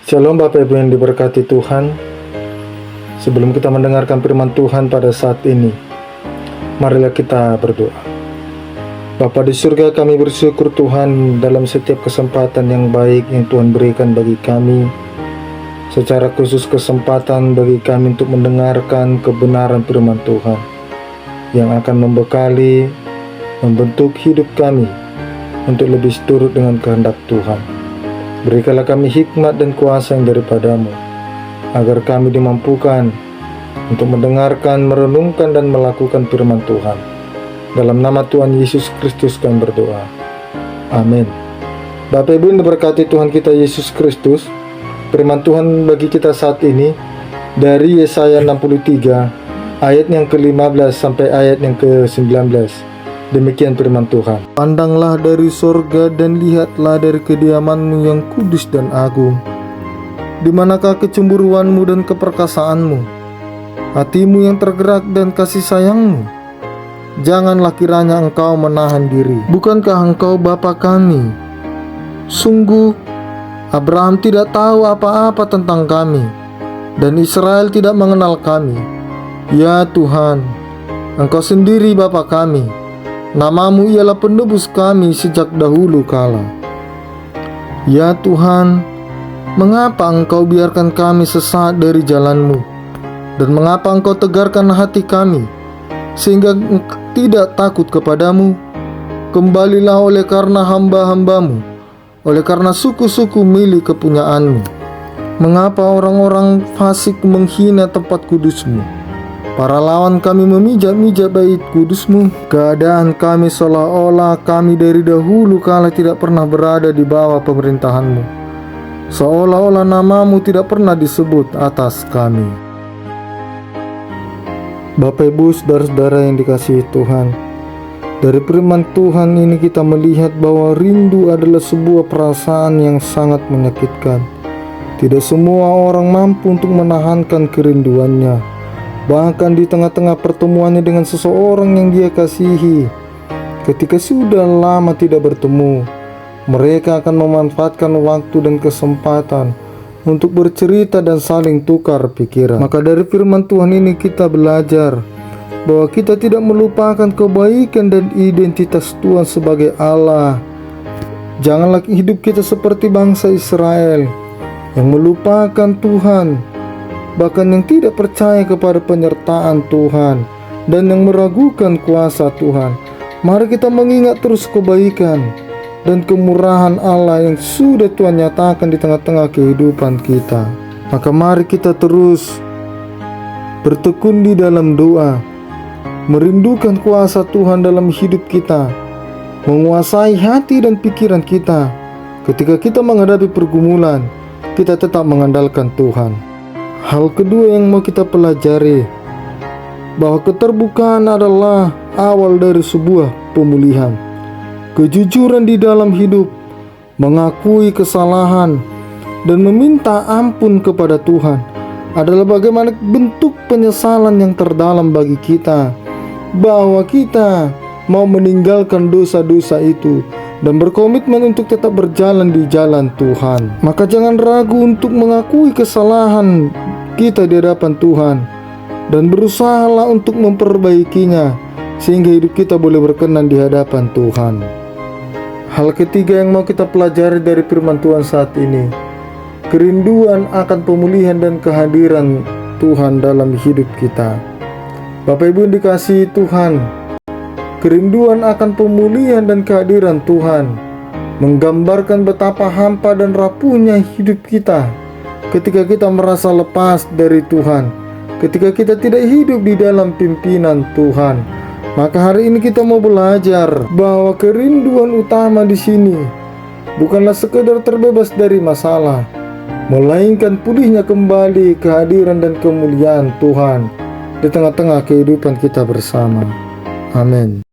Shalom Bapak Ibu yang diberkati Tuhan. Sebelum kita mendengarkan firman Tuhan pada saat ini, marilah kita berdoa. Bapa di surga, kami bersyukur Tuhan dalam setiap kesempatan yang baik yang Tuhan berikan bagi kami. Secara khusus kesempatan bagi kami untuk mendengarkan kebenaran firman Tuhan yang akan membekali, membentuk hidup kami untuk lebih seturut dengan kehendak Tuhan. Berikanlah kami hikmat dan kuasa yang daripadamu, agar kami dimampukan untuk mendengarkan, merenungkan, dan melakukan firman Tuhan. Dalam nama Tuhan Yesus Kristus kami berdoa. Amin. Bapak Ibu yang diberkati Tuhan kita Yesus Kristus, firman Tuhan bagi kita saat ini dari Yesaya 63 ayat yang ke-15 sampai ayat yang ke-19. Demikian firman Tuhan. Pandanglah dari sorga dan lihatlah dari kediamanmu yang kudus dan agung. Di manakah kecemburuanmu dan keperkasaanmu, hatimu yang tergerak dan kasih sayangmu? Janganlah kiranya engkau menahan diri. Bukankah engkau Bapa kami? Sungguh, Abraham tidak tahu apa-apa tentang kami, dan Israel tidak mengenal kami. Ya Tuhan, Engkau sendiri Bapa kami. Namamu ialah penebus kami sejak dahulu kala. Ya Tuhan, mengapa Engkau biarkan kami sesat dari jalan-Mu? Dan mengapa Engkau tegarkan hati kami, sehingga tidak takut kepadamu? Kembalilah oleh karena hamba-hambamu, oleh karena suku-suku milik kepunyaanmu. Mengapa orang-orang fasik menghina tempat kudus-Mu? Para lawan kami memijak-mijak bait kudus-Mu. Keadaan kami seolah-olah kami dari dahulu kala tidak pernah berada di bawah pemerintahan-Mu, seolah-olah namamu tidak pernah disebut atas kami. Bapak Ibu, saudara-saudara yang dikasihi Tuhan, dari firman Tuhan ini kita melihat bahwa rindu adalah sebuah perasaan yang sangat menyakitkan. Tidak semua orang mampu untuk menahankan kerinduannya. Bahkan di tengah-tengah pertemuannya dengan seseorang yang dia kasihi, ketika sudah lama tidak bertemu, mereka akan memanfaatkan waktu dan kesempatan untuk bercerita dan saling tukar pikiran. Maka dari firman Tuhan ini kita belajar bahwa kita tidak melupakan kebaikan dan identitas Tuhan sebagai Allah. Janganlah hidup kita seperti bangsa Israel yang melupakan Tuhan, bahkan yang tidak percaya kepada penyertaan Tuhan dan yang meragukan kuasa Tuhan. Mari kita mengingat terus kebaikan dan kemurahan Allah yang sudah Tuhan nyatakan di tengah-tengah kehidupan kita. Maka mari kita terus bertekun di dalam doa, merindukan kuasa Tuhan dalam hidup kita, menguasai hati dan pikiran kita. Ketika kita menghadapi pergumulan, kita tetap mengandalkan Tuhan. Hal kedua yang mau kita pelajari, bahwa keterbukaan adalah awal dari sebuah pemulihan. Kejujuran di dalam hidup, mengakui kesalahan, dan meminta ampun kepada Tuhan adalah bagaimana bentuk penyesalan yang terdalam bagi kita, bahwa kita mau meninggalkan dosa-dosa itu dan berkomitmen untuk tetap berjalan di jalan Tuhan. Maka jangan ragu untuk mengakui kesalahan kita di hadapan Tuhan dan berusahalah untuk memperbaikinya sehingga hidup kita boleh berkenan di hadapan Tuhan. Hal ketiga yang mau kita pelajari dari firman Tuhan saat ini, kerinduan akan pemulihan dan kehadiran Tuhan dalam hidup kita. Bapak Ibu yang dikasihi Tuhan, kerinduan akan pemulihan dan kehadiran Tuhan menggambarkan betapa hampa dan rapuhnya hidup kita ketika kita merasa lepas dari Tuhan, ketika kita tidak hidup di dalam pimpinan Tuhan. Maka hari ini kita mau belajar bahwa kerinduan utama di sini bukanlah sekedar terbebas dari masalah, melainkan pulihnya kembali kehadiran dan kemuliaan Tuhan di tengah-tengah kehidupan kita bersama. Amin.